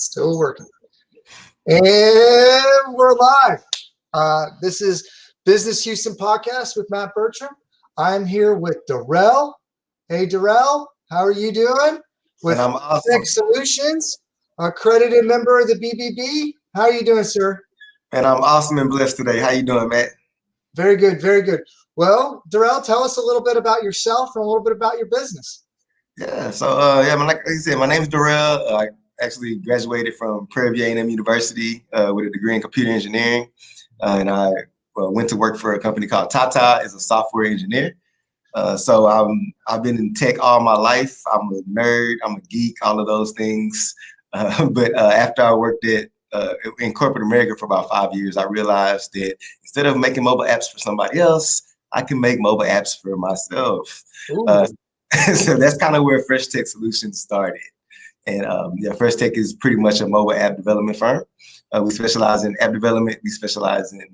Still working. And we're live. This is Business Houston Podcast with Matt Bertram. I'm here with Derrell. Hey, Derrell, how are you doing? With I'm awesome. Tech Solutionz, accredited member of the BBB. How are you doing, sir? And I'm awesome and blessed today. How you doing, Matt? Very good, very good. Well, Derrell, tell us a little bit about yourself and a little bit about your business. Yeah, so like I said, my name is Derrell. I actually graduated from Prairie View A&M University with a degree in computer engineering, and I went to work for a company called Tata as a software engineer. So I've been in tech all my life. I'm a nerd, I'm a geek, all of those things. But after I worked in corporate America for about 5 years, I realized that instead of making mobile apps for somebody else, I can make mobile apps for myself. So that's kind of where Fresh Tech Solutionz started. And Fresh Tech is pretty much a mobile app development firm. We specialize in app development. We specialize in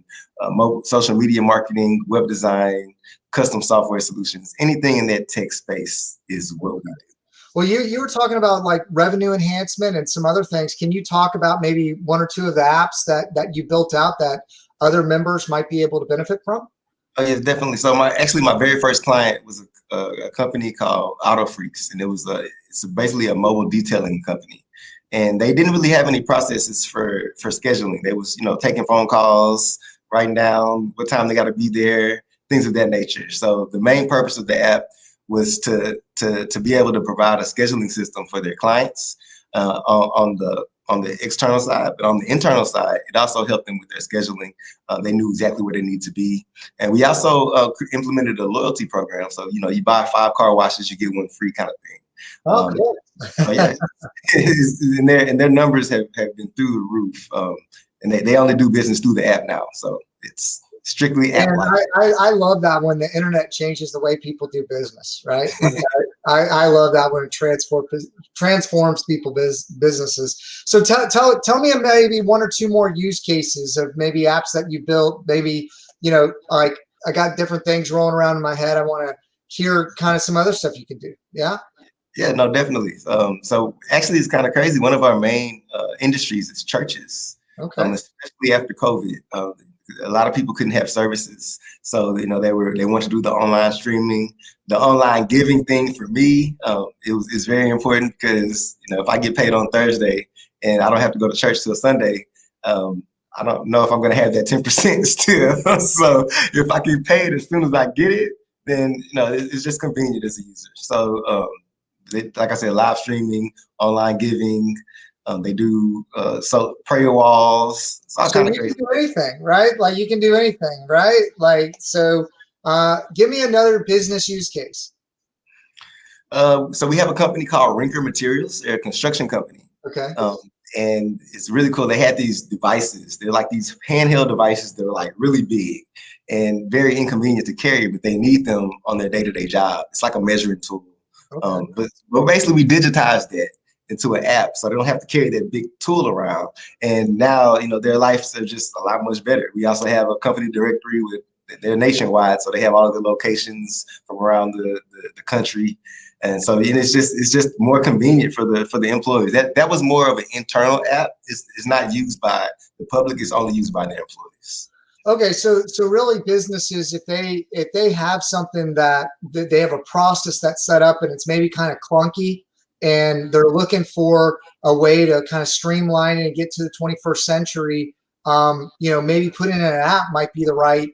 mobile social media marketing, web design, custom software solutions. Anything in that tech space is what we do. Well, you were talking about like revenue enhancement and some other things. Can you talk about maybe one or two of the apps that you built out that other members might be able to benefit from? Oh, yes, definitely. So my very first client was a company called Auto Freaks, and it's basically a mobile detailing company. And they didn't really have any processes for scheduling. They was, taking phone calls, writing down what time they got to be there, things of that nature. So the main purpose of the app was to be able to provide a scheduling system for their clients on the external side, but on the internal side, it also helped them with their scheduling. They knew exactly where they need to be. And we also implemented a loyalty program. So, you buy 5 car washes, you get 1 free kind of thing. Oh, cool. Yeah, and their numbers have been through the roof. And they only do business through the app now. So it's strictly app. I love that when the internet changes the way people do business, right? I love that when it transforms people's businesses. So tell me maybe 1 or 2 more use cases of maybe apps that you built. Maybe, like I got different things rolling around in my head. I want to hear kind of some other stuff you can do. Yeah. Yeah, no, definitely. So actually, it's kind of crazy. One of our main industries is churches. Okay. Especially after COVID, a lot of people couldn't have services, so they wanted to do the online streaming, the online giving thing. For me, it's very important because if I get paid on Thursday and I don't have to go to church till Sunday, I don't know if I'm going to have that 10% still. So if I get paid as soon as I get it, then it's just convenient as a user. So like I said, live streaming, online giving. They do prayer walls. It's so you can do anything, right? Like you can do anything, right? Like, so give me another business use case. So we have a company called Rinker Materials. They're a construction company. Okay. And it's really cool. They had these devices. They're like these handheld devices that are like really big and very inconvenient to carry, but they need them on their day-to-day job. It's like a measuring tool. Okay. But basically we digitized that into an app, so they don't have to carry that big tool around. And now, their lives are just a lot much better. We also have a company directory they're nationwide, so they have all of the locations from around the country. And so it's just more convenient for the employees. That was more of an internal app. It's not used by the public. It's only used by their employees. Okay, so really businesses, if they have something that they have a process that's set up and it's maybe kind of clunky, and they're looking for a way to kind of streamline it and get to the 21st century, maybe putting in an app might be the right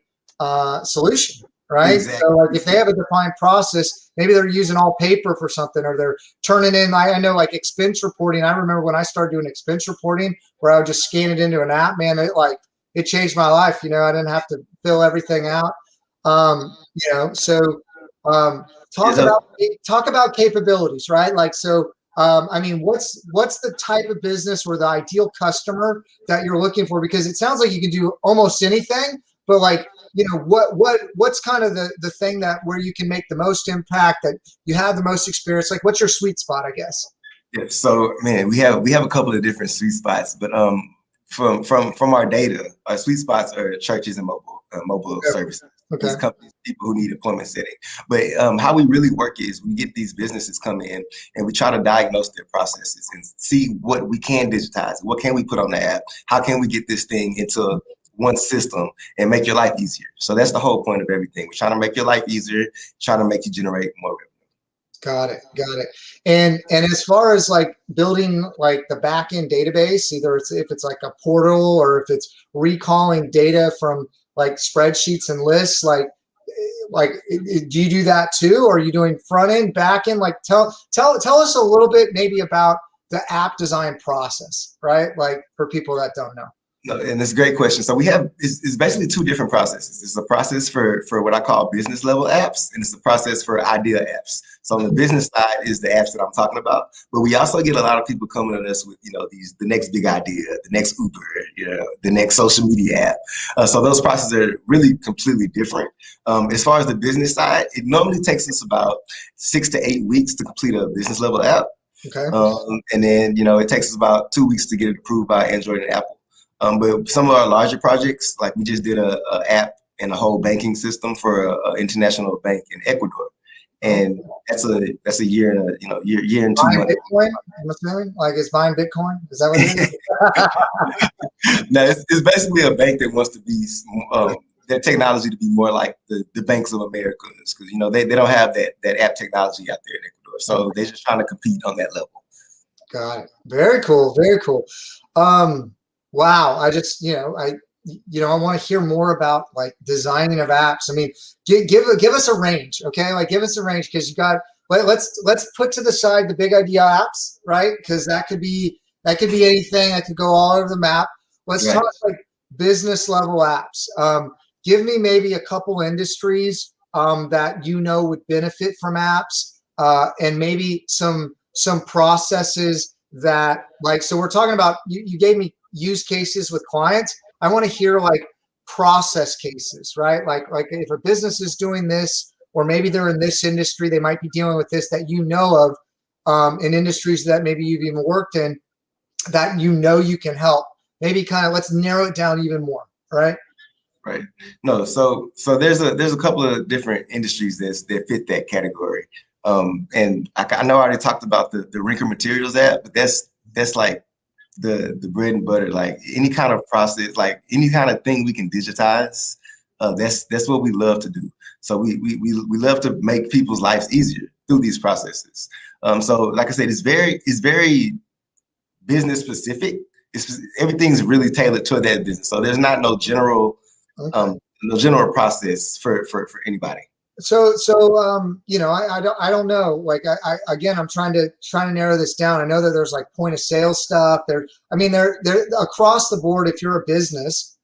solution, right? Exactly. So like if they have a defined process, maybe they're using all paper for something, or they're turning in, I know like expense reporting. I remember when I started doing expense reporting where I would just scan it into an app, man, it changed my life. I didn't have to fill everything out. Talk about capabilities, right? Like, so, what's the type of business or the ideal customer that you're looking for? Because it sounds like you can do almost anything, but like, what's kind of the thing that where you can make the most impact, that you have the most experience? Like, what's your sweet spot, I guess? Yeah. So, man, we have a couple of different sweet spots, but from our data, our sweet spots are churches and mobile services. Okay. companies, people who need employment setting. But how we really work is we get these businesses come in and we try to diagnose their processes and see what we can digitize, what can we put on the app, how can we get this thing into one system and make your life easier. So that's the whole point of everything. We're trying to make your life easier, trying to make you generate more revenue. Got it. Got it. And as far as like building like the back end database, either if it's like a portal or if it's recalling data from like spreadsheets and lists, do you do that too? Or are you doing front end, back end? Like tell us a little bit maybe about the app design process, right? Like for people that don't know. No, and it's a great question. So we have, it's basically two different processes. It's a process for what I call business level apps, and it's a process for idea apps. So on the business side is the apps that I'm talking about, but we also get a lot of people coming to us with, the next big idea, the next Uber, the next social media app. So those processes are really completely different. As far as the business side, it normally takes us about 6 to 8 weeks to complete a business level app. Okay. And then, it takes us about 2 weeks to get it approved by Android and Apple. But some of our larger projects, like we just did a app and a whole banking system for an international bank in Ecuador, and that's a year and year and 2 months. Bitcoin, I'm assuming, like it's buying Bitcoin. Is that what it is? No, it's basically a bank that wants to be their technology to be more like the banks of America, because they don't have that app technology out there in Ecuador, so they're just trying to compete on that level. Got it. Very cool. Very cool. Wow. I just, I want to hear more about like designing of apps. I mean, give us a range. Okay. Like give us a range, because let's put to the side the big idea apps, right? Because that could be anything that could go all over the map. Let's talk like business level apps. Give me maybe a couple industries that would benefit from apps, and maybe some processes that so we're talking about, you gave me use cases with clients. I want to hear like process cases, right? Like if a business is doing this, or maybe they're in this industry, they might be dealing with this that of, in industries that maybe you've even worked in, that you can help. Maybe kind of let's narrow it down even more, right? Right. No, so there's a couple of different industries that fit that category. And I know I already talked about the Rinker Materials app, but that's like the bread and butter, like any kind of process, like any kind of thing we can digitize. That's what we love to do. So we love to make people's lives easier through these processes. So like I said, it's very business specific. Everything's really tailored to that business. So there's not no general process for anybody. So I don't know. Like again, I'm trying to narrow this down. I know that there's like point of sale stuff. They're across the board. If you're a business,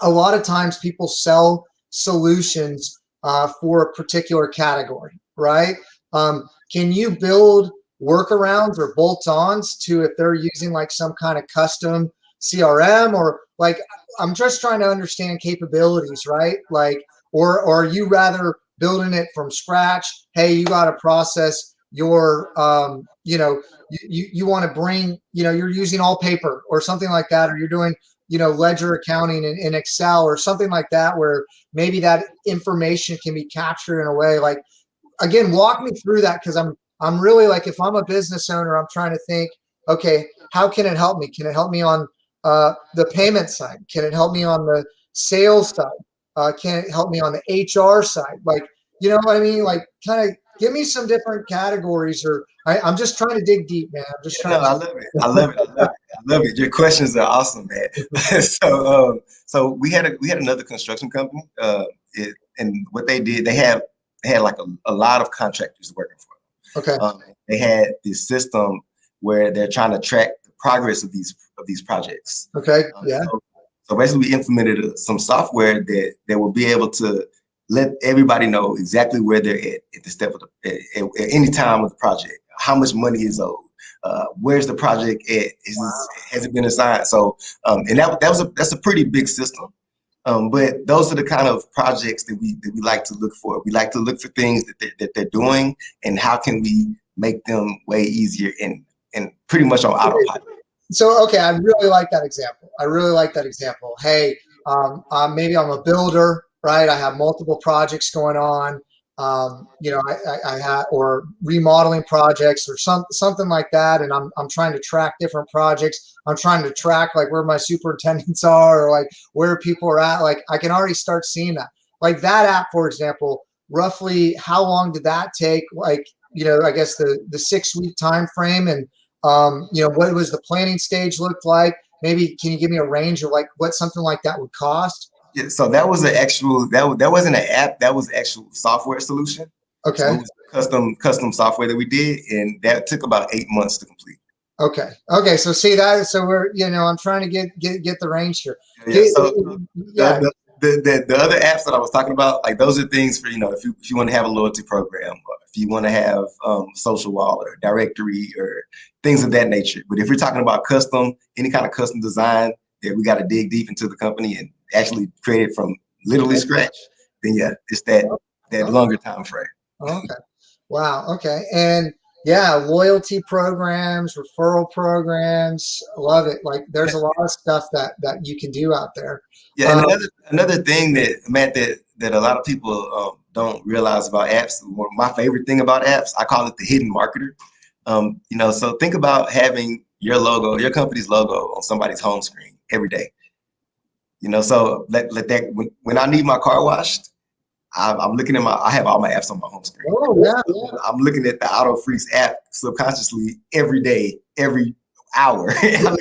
a lot of times people sell solutions for a particular category, right? Can you build workarounds or bolt-ons to if they're using like some kind of custom CRM, or like I'm just trying to understand capabilities, right? Like, or are you rather building it from scratch? Hey, you got to process your, you want to bring, you're using all paper or something like that, or you're doing, ledger accounting in Excel or something like that, where maybe that information can be captured in a way. Like, again, walk me through that, because I'm really like, if I'm a business owner, I'm trying to think, okay, how can it help me? Can it help me on the payment side? Can it help me on the sales side? Can it help me on the HR side? Like, you know what I mean? Like, kind of give me some different categories, or I'm just trying to dig deep, man. I'm just trying. I love it. Your questions are awesome, man. So we had another construction company, and what they did, they had like a lot of contractors working for them. Okay. They had this system where they're trying to track the progress of these projects. Okay. Yeah. So basically, we implemented some software that will be able to let everybody know exactly where they're at the step of at any time of the project, how much money is owed, where's the project at, has it been assigned? So, and that's a pretty big system. But those are the kind of projects that we like to look for. We like to look for things that they're doing, and how can we make them way easier and pretty much on autopilot. So, okay, I really like that example. Hey, maybe I'm a builder, right? I have multiple projects going on. You know, I have, or remodeling projects or something like that. And I'm trying to track different projects. I'm trying to track like where my superintendents are or like where people are at. Like I can already start seeing that. Like that app, for example, roughly how long did that take? Like, you know, I guess the 6-week time frame, and you know, what was the planning stage looked like? Maybe can you give me a range of like what something like that would cost? Yeah, so that was an actual that wasn't an app, that was actual software solution. So Okay. it was custom software that we did, and that took about 8 months to complete. Okay. Okay. So see that. So we're, you know, I'm trying to get the range here. Yeah. Get, So yeah. the other apps that I was talking about, like those are things for, you know, if you want to have a loyalty program, or if you want to have social wall or directory or things of that nature. But if you're talking about custom, any kind of custom design that we got to dig deep into the company and actually create it from literally scratch, then yeah, it's that longer time frame. Okay. Wow. Okay. And yeah, loyalty programs, referral programs. Love it. Like there's a lot of stuff that you can do out there. Yeah, and another thing that Matt that a lot of people don't realize about apps. My favorite thing about apps, I call it the hidden marketer. You know, so think about having your logo, your company's logo, on somebody's home screen every day. You know, so let that when I need my car washed, I'm looking at I have all my apps on my home screen. Oh yeah. I'm looking at the Auto Freeze app subconsciously every day, every hour. You know,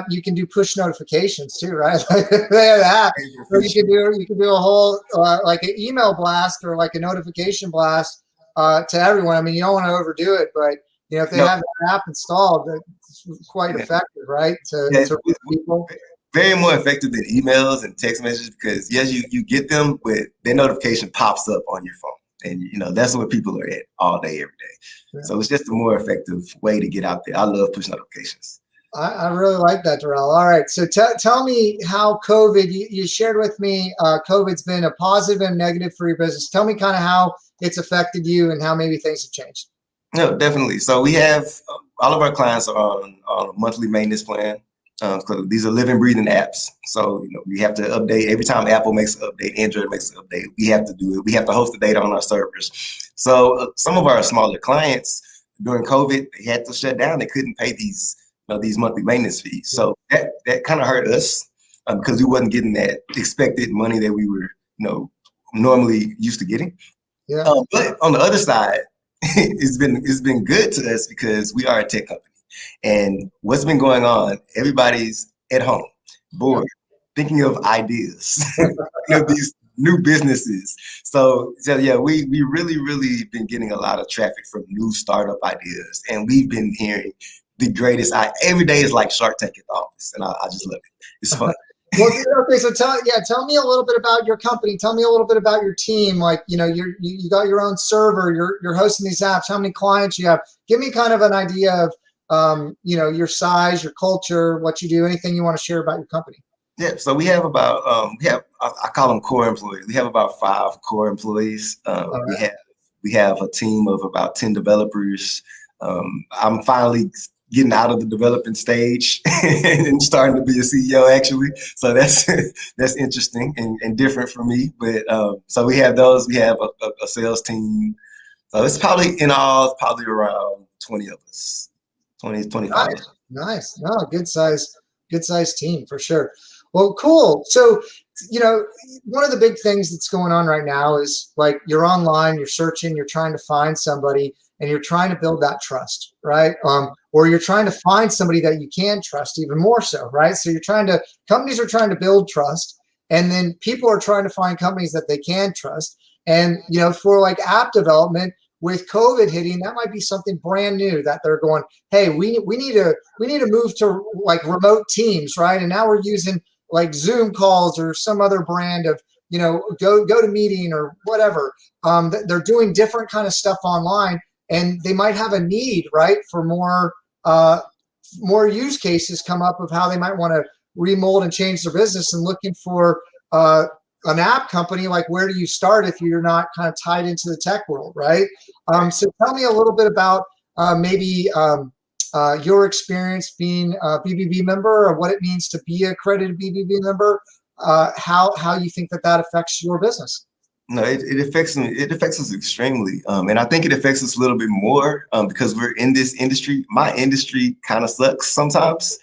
you can do push notifications too, right? They have that. So you can do a whole like an email blast or like a notification blast to everyone. I mean, you don't want to overdo it, but you know, if they have the app installed, it's quite effective, right? To reach people. Very more effective than emails and text messages, because yes, you get them, but their notification pops up on your phone. And you know, that's what people are at all day, every day. Yeah. So it's just a more effective way to get out there. I love push notifications. I really like that, Derrell. All right. So tell me how COVID, you shared with me, COVID's been a positive and negative for your business. Tell me kind of how it's affected you and how maybe things have changed. No, definitely. So we have all of our clients are on a monthly maintenance plan. Because these are living, breathing apps. So, you know, we have to update every time Apple makes an update, Android makes an update. We have to do it. We have to host the data on our servers. So some of our smaller clients during COVID, they had to shut down. They couldn't pay these monthly maintenance fees. So that kind of hurt us because we wasn't getting that expected money that we were, you know, normally used to getting. Yeah. But on the other side, it's been good to us because we are a tech company. And what's been going on, everybody's at home, bored, thinking of ideas, of these new businesses. So yeah, we really been getting a lot of traffic from new startup ideas. And we've been hearing the greatest, every day is like Shark Tank at the office. And I just love it. It's fun. Well, okay, so tell me a little bit about your company. Tell me a little bit about your team. Like, you know, you got your own server, you're hosting these apps, how many clients you have. Give me kind of an idea of you know, your size, your culture, what you do, anything you want to share about your company. Yeah, so we have about I call them core employees. We have about 5 core employees. Right. We have a team of about 10 developers. I'm finally getting out of the development stage and starting to be a CEO actually. So that's interesting and different for me. But so we have those. We have a sales team. So it's probably in all around 20 of us. 20, 25. Nice. No, good size team for sure. Well, cool. So, you know, one of the big things that's going on right now is like you're online, you're searching, you're trying to find somebody and you're trying to build that trust, right? Or you're trying to find somebody that you can trust even more so, right? So companies are trying to build trust, and then people are trying to find companies that they can trust. And, you know, for like app development, with COVID hitting, that might be something brand new that they're going, hey, we need to move to like remote teams, right? And now we're using like Zoom calls or some other brand of, you know, go to meeting or whatever. They're doing different kind of stuff online, and they might have a need, right, for more use cases come up of how they might want to remold and change their business, and looking for an app company. Like, where do you start if you're not kind of tied into the tech world, right? So tell me a little bit about maybe your experience being a BBB member, or what it means to be a accredited BBB member. how you think that affects your business. No, it affects me. It affects us extremely, and I think it affects us a little bit more because we're in this industry. My industry kind of sucks sometimes.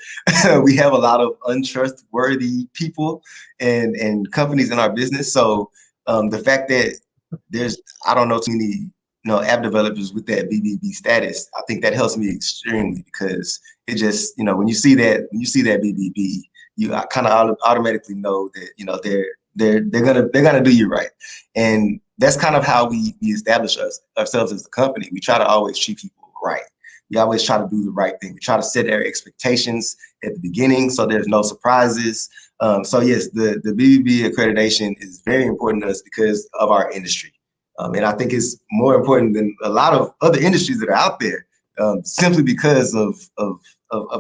We have a lot of untrustworthy people and companies in our business. So the fact that there's I don't know too many app developers with that BBB status, I think that helps me extremely because it just when you see that BBB, you kind of automatically know that they're gonna do you right, and that's kind of how we establish ourselves as a company. We try to always treat people right. We always try to do the right thing. We try to set our expectations at the beginning so there's no surprises. So yes, the BBB accreditation is very important to us because of our industry, and I think it's more important than a lot of other industries that are out there, simply because of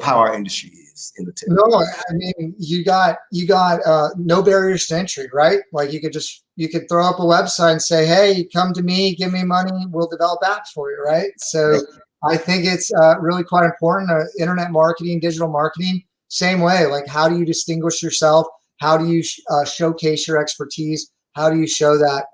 how our industry is in the tech. No, I mean you got no barriers to entry, right? Like you could throw up a website and say, hey, come to me, give me money, we'll develop apps for you, right? So I think it's really quite important. Internet marketing, digital marketing, same way. Like how do you distinguish yourself? How do you showcase your expertise? How do you show that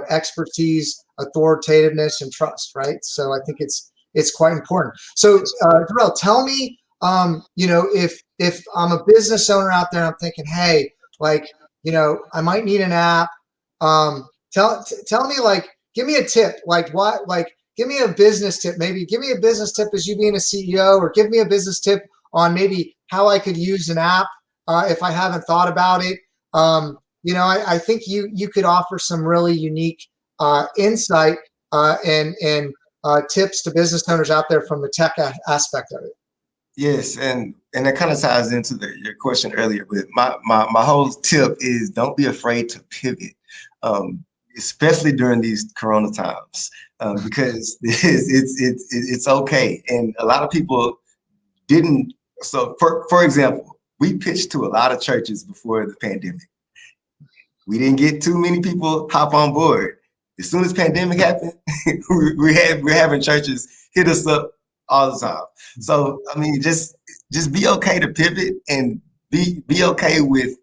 expertise, authoritativeness, and trust, right? So I think it's quite important. So Derrell, tell me, if I'm a business owner out there, I'm thinking, hey, I might need an app. Tell me, give me a tip, give me a business tip, maybe give me a business tip as you being a CEO, or give me a business tip on maybe how I could use an app if I haven't thought about it. I think you could offer some really unique insight and tips to business owners out there from the tech aspect of it. Yes, and that kind of ties into your question earlier. But my whole tip is don't be afraid to pivot, especially during these Corona times, because it's okay. And a lot of people didn't. So for example, we pitched to a lot of churches before the pandemic. We didn't get too many people hop on board. As soon as pandemic happened, we're having churches hit us up all the time. So I mean, just be okay to pivot and be okay with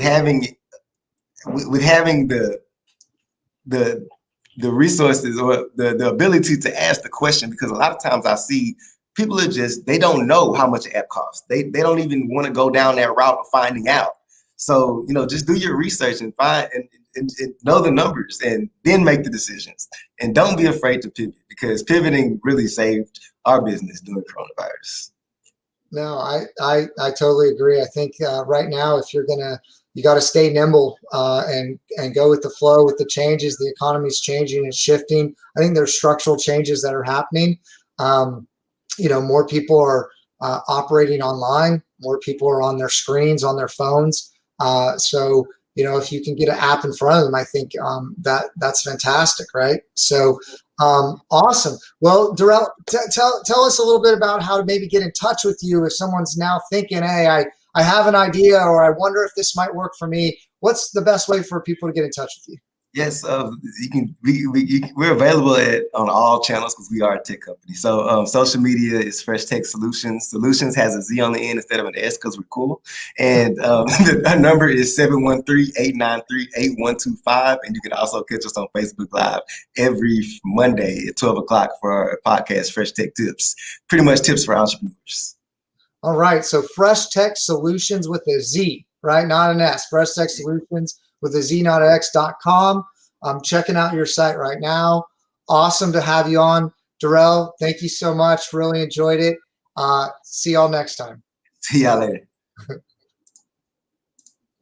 having the resources or the ability to ask the question, because a lot of times I see people they don't know how much an app costs. They don't even want to go down that route of finding out. So just do your research and find and know the numbers, and then make the decisions. And don't be afraid to pivot, because pivoting really saved our business during coronavirus. No, I totally agree. I think right now, if you got to stay nimble and go with the flow, with the changes. The economy's changing and shifting. I think there's structural changes that are happening. More people are operating online. More people are on their screens, on their phones. So if you can get an app in front of them, I think that's fantastic, right? So awesome. Well, Derrell, tell us a little bit about how to maybe get in touch with you if someone's now thinking, hey, I have an idea, or I wonder if this might work for me. What's the best way for people to get in touch with you? Yes, we're available on all channels because we are a tech company. So social media is Fresh Tech Solutionz. Solutions has a Z on the end instead of an S because we're cool. And our number is 713-893-8125. And you can also catch us on Facebook Live every Monday at 12 o'clock for our podcast, Fresh Tech Tips. Pretty much tips for entrepreneurs. All right. So Fresh Tech Solutionz with a Z, right? Not an S. Fresh Tech Solutionz with a Z, not an X.com. I'm checking out your site right now. Awesome to have you on, Derrell. Thank you so much. Really enjoyed it. See y'all next time. See y'all later.